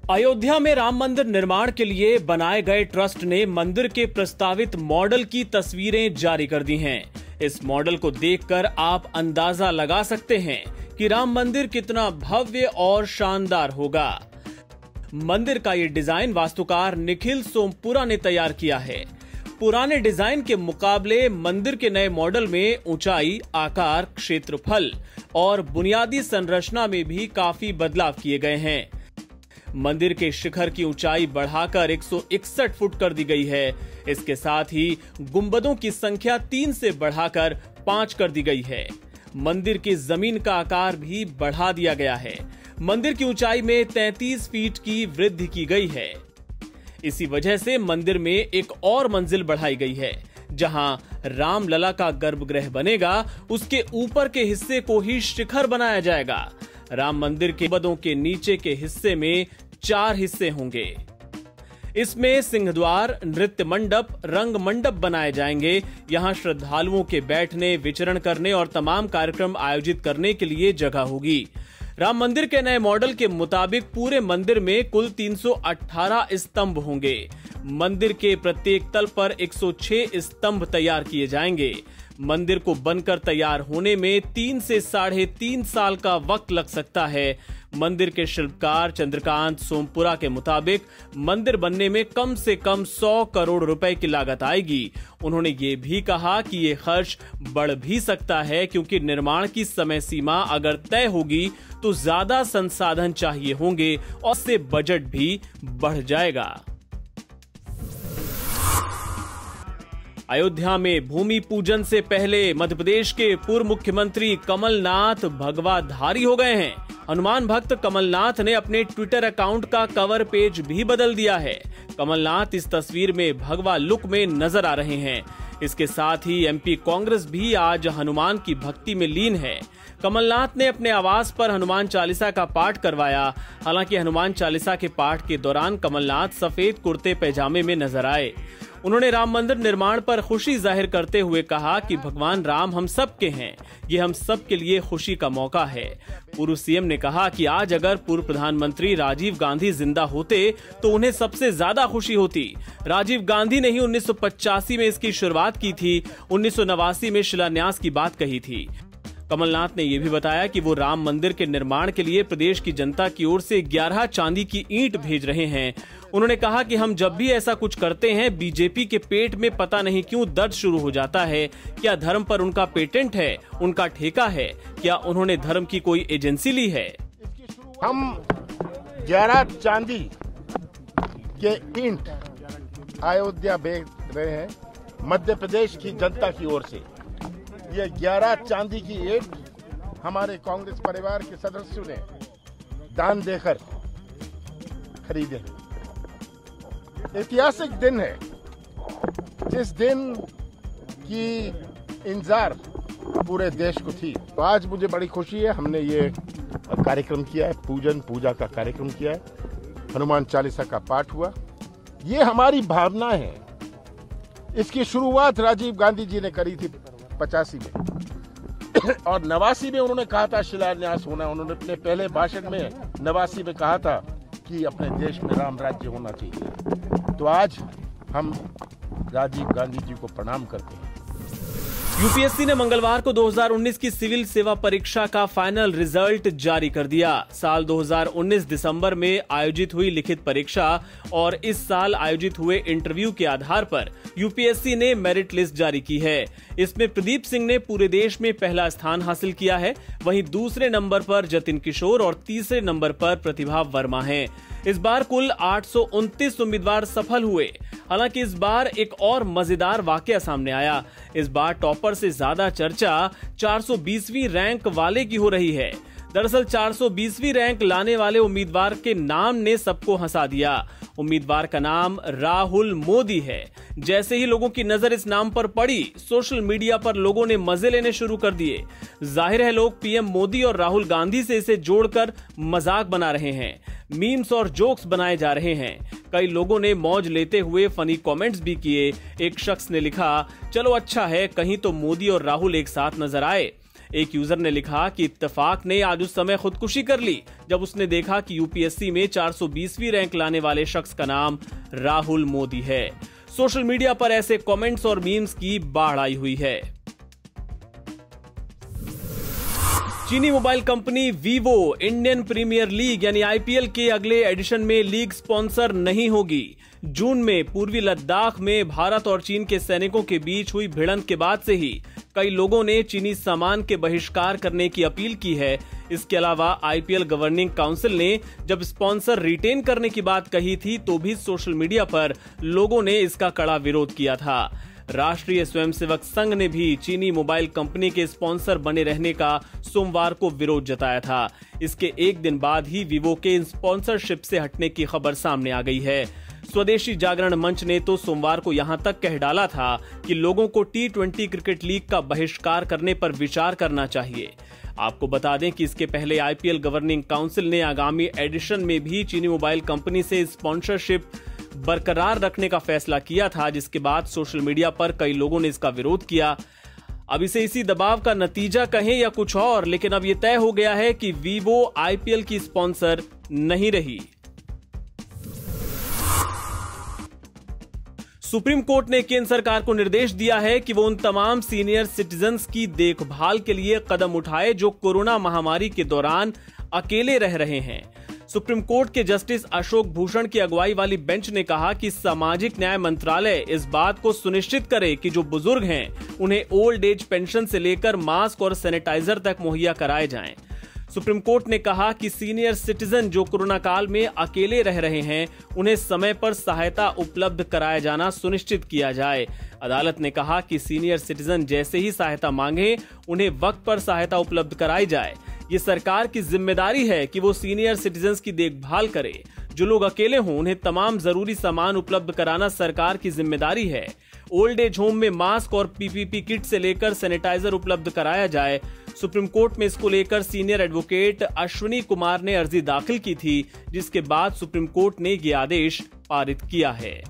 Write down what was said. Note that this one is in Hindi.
अयोध्या में राम मंदिर निर्माण के लिए बनाए गए ट्रस्ट ने मंदिर के प्रस्तावित मॉडल की तस्वीरें जारी कर दी हैं। इस मॉडल को देखकर आप अंदाजा लगा सकते हैं कि राम मंदिर कितना भव्य और शानदार होगा। मंदिर का ये डिजाइन वास्तुकार निखिल सोमपुरा ने तैयार किया है। पुराने डिजाइन के मुकाबले मंदिर के नए मॉडल में ऊंचाई, आकार, क्षेत्रफल और बुनियादी संरचना में भी काफी बदलाव किए गए हैं। मंदिर के शिखर की ऊंचाई बढ़ाकर 161 फुट कर दी गई है। इसके साथ ही गुंबदों की संख्या 3 से बढ़ाकर 5 कर दी गई है। मंदिर की जमीन का आकार भी बढ़ा दिया गया है। मंदिर की ऊंचाई में 33 फीट की वृद्धि की गई है। इसी वजह से मंदिर में एक और मंजिल बढ़ाई गई है। जहां रामलला का गर्भगृह बनेगा, उसके ऊपर के हिस्से को ही शिखर बनाया जाएगा। राम मंदिर के गुंबदों के नीचे के हिस्से में 4 हिस्से होंगे। इसमें सिंहद्वार, नृत्य मंडप, रंग मंडप बनाए जाएंगे। यहां श्रद्धालुओं के बैठने, विचरण करने और तमाम कार्यक्रम आयोजित करने के लिए जगह होगी। राम मंदिर के नए मॉडल के मुताबिक पूरे मंदिर में कुल 318 स्तंभ होंगे। मंदिर के प्रत्येक तल पर 106 स्तंभ तैयार किए जाएंगे। मंदिर को बनकर तैयार होने में 3 से 3.5 साल का वक्त लग सकता है। मंदिर के शिल्पकार चंद्रकांत सोमपुरा के मुताबिक मंदिर बनने में कम से कम 100 करोड़ रुपए की लागत आएगी। उन्होंने ये भी कहा कि ये खर्च बढ़ भी सकता है, क्योंकि निर्माण की समय सीमा अगर तय होगी तो ज्यादा संसाधन चाहिए होंगे और इससे बजट भी बढ़ जाएगा। अयोध्या में भूमि पूजन से पहले मध्य प्रदेश के पूर्व मुख्यमंत्री कमलनाथ भगवाधारी हो गए हैं। हनुमान भक्त कमलनाथ ने अपने ट्विटर अकाउंट का कवर पेज भी बदल दिया है। कमलनाथ इस तस्वीर में भगवा लुक में नजर आ रहे हैं। इसके साथ ही एमपी कांग्रेस भी आज हनुमान की भक्ति में लीन है। कमलनाथ ने अपने आवास पर हनुमान चालीसा का पाठ करवाया। हालांकि हनुमान चालीसा के पाठ के दौरान कमलनाथ सफेद कुर्ते पैजामे में नजर आए। उन्होंने राम मंदिर निर्माण पर खुशी जाहिर करते हुए कहा कि भगवान राम हम सब के हैं, ये हम सब के लिए खुशी का मौका है। पूर्व सीएम ने कहा कि आज अगर पूर्व प्रधानमंत्री राजीव गांधी जिंदा होते तो उन्हें सबसे ज्यादा खुशी होती। राजीव गांधी ने ही 1985 में इसकी शुरुआत की थी, 1989 में शिलान्यास की बात कही थी। कमलनाथ ने यह भी बताया कि वो राम मंदिर के निर्माण के लिए प्रदेश की जनता की ओर से 11 चांदी की ईंट भेज रहे हैं। उन्होंने कहा कि हम जब भी ऐसा कुछ करते हैं, बीजेपी के पेट में पता नहीं क्यों दर्द शुरू हो जाता है। क्या धर्म पर उनका पेटेंट है, उनका ठेका है? क्या उन्होंने धर्म की कोई एजेंसी ली है? हम 11 चांदी के ईंट अयोध्या भेज रहे हैं मध्य प्रदेश की जनता की ओर से। ये 11 चांदी की ईंट हमारे कांग्रेस परिवार के सदस्यों ने दान देकर खरीदे। ऐतिहासिक दिन है, जिस दिन की इंतजार पूरे देश को थी। तो आज मुझे बड़ी खुशी है, हमने ये कार्यक्रम किया है, पूजा का कार्यक्रम किया है, हनुमान चालीसा का पाठ हुआ। ये हमारी भावना है। इसकी शुरुआत राजीव गांधी जी ने करी थी 85 में और 89 में उन्होंने कहा था शिलान्यास होना। उन्होंने अपने पहले भाषण में 89 में कहा था कि अपने देश में राम राज्य होना चाहिए। तो आज हम राजीव गांधी जी को प्रणाम करते हैं। यूपीएससी ने मंगलवार को 2019 की सिविल सेवा परीक्षा का फाइनल रिजल्ट जारी कर दिया। साल 2019 दिसंबर में आयोजित हुई लिखित परीक्षा और इस साल आयोजित हुए इंटरव्यू के आधार पर यूपीएससी ने मेरिट लिस्ट जारी की है। इसमें प्रदीप सिंह ने पूरे देश में पहला स्थान हासिल किया है। वहीं दूसरे नंबर पर जतिन किशोर और तीसरे नंबर पर प्रतिभा वर्मा हैं। इस बार कुल 829 उम्मीदवार सफल हुए। हालांकि इस बार एक और मजेदार वाकया सामने आया। इस बार टॉपर से ज्यादा चर्चा 420वीं रैंक वाले की हो रही है। दरअसल 420वीं रैंक लाने वाले उम्मीदवार के नाम ने सबको हंसा दिया। उम्मीदवार का नाम राहुल मोदी है। जैसे ही लोगों की नजर इस नाम पर पड़ी, सोशल मीडिया पर लोगों ने मजे लेने शुरू कर दिए। जाहिर है लोग पीएम मोदी और राहुल गांधी से इसे जोड़कर मजाक बना रहे हैं। मीम्स और जोक्स बनाए जा रहे हैं। कई लोगों ने मौज लेते हुए फनी कमेंट्स भी किए। एक शख्स ने लिखा, चलो अच्छा है कहीं तो मोदी और राहुल एक साथ नजर आए। एक यूजर ने लिखा कि इत्तेफाक ने आज उस समय खुदकुशी कर ली जब उसने देखा कि यूपीएससी में 420वीं रैंक लाने वाले शख्स का नाम राहुल मोदी है। सोशल मीडिया पर ऐसे कमेंट्स और मीम्स की बाढ़ आई हुई है। चीनी mobile company Vivo Indian Premier League यानी आईपीएल के अगले एडिशन में लीग स्पॉन्सर नहीं होगी। जून में पूर्वी लद्दाख में भारत और चीन के सैनिकों के बीच हुई भिड़ंत के बाद से ही कई लोगों ने चीनी सामान के बहिष्कार करने की अपील की है। इसके अलावा आईपीएल गवर्निंग काउंसिल ने जब स्पॉन्सर रिटेन करने की बात कही थी तो भी सोशल मीडिया पर लोगों ने इसका कड़ा विरोध किया था। राष्ट्रीय स्वयंसेवक संघ ने भी चीनी मोबाइल कंपनी के स्पॉन्सर बने रहने का सोमवार को विरोध जताया था। इसके एक दिन बाद ही वीवो के स्पॉन्सरशिप से हटने की खबर सामने आ गई है। स्वदेशी जागरण मंच ने तो सोमवार को यहां तक कह डाला था कि लोगों को T20 क्रिकेट लीग का बहिष्कार करने पर विचार करना चाहिए। आपको बता दें कि इसके पहले आईपीएल गवर्निंग काउंसिल ने आगामी एडिशन में भी चीनी मोबाइल कंपनी से स्पॉन्सरशिप बरकरार रखने का फैसला किया था, जिसके बाद सोशल मीडिया पर कई लोगों ने इसका विरोध किया। अब इसे इसी दबाव का नतीजा कहें या कुछ और, लेकिन अब यह तय हो गया है कि वीवो आईपीएल की स्पॉन्सर नहीं रही। सुप्रीम कोर्ट ने केंद्र सरकार को निर्देश दिया है कि वो उन तमाम सीनियर सिटीजन्स की देखभाल के लिए कदम उठाए जो कोरोना महामारी के दौरान अकेले रह रहे हैं। सुप्रीम कोर्ट के जस्टिस अशोक भूषण की अगुवाई वाली बेंच ने कहा कि सामाजिक न्याय मंत्रालय इस बात को सुनिश्चित करे कि जो बुजुर्ग हैं उन्हें ओल्ड एज पेंशन से लेकर मास्क और सैनिटाइजर तक मुहैया कराए जाएं। सुप्रीम कोर्ट ने कहा कि सीनियर सिटीजन जो कोरोना काल में अकेले रह रहे हैं उन्हें समय पर सहायता उपलब्ध कराया जाना सुनिश्चित किया जाए। अदालत ने कहा कि सीनियर सिटीजन जैसे ही सहायता मांगे उन्हें वक्त पर सहायता उपलब्ध कराई जाए। ये सरकार की जिम्मेदारी है कि वो सीनियर सिटीजन्स की देखभाल करे। जो लोग अकेले हों उन्हें तमाम जरूरी सामान उपलब्ध कराना सरकार की जिम्मेदारी है। ओल्ड एज होम में मास्क और पीपीपी किट से लेकर सैनिटाइजर उपलब्ध कराया जाए। सुप्रीम कोर्ट में इसको लेकर सीनियर एडवोकेट अश्विनी कुमार ने अर्जी दाखिल की थी, जिसके बाद सुप्रीम कोर्ट ने ये आदेश पारित किया है।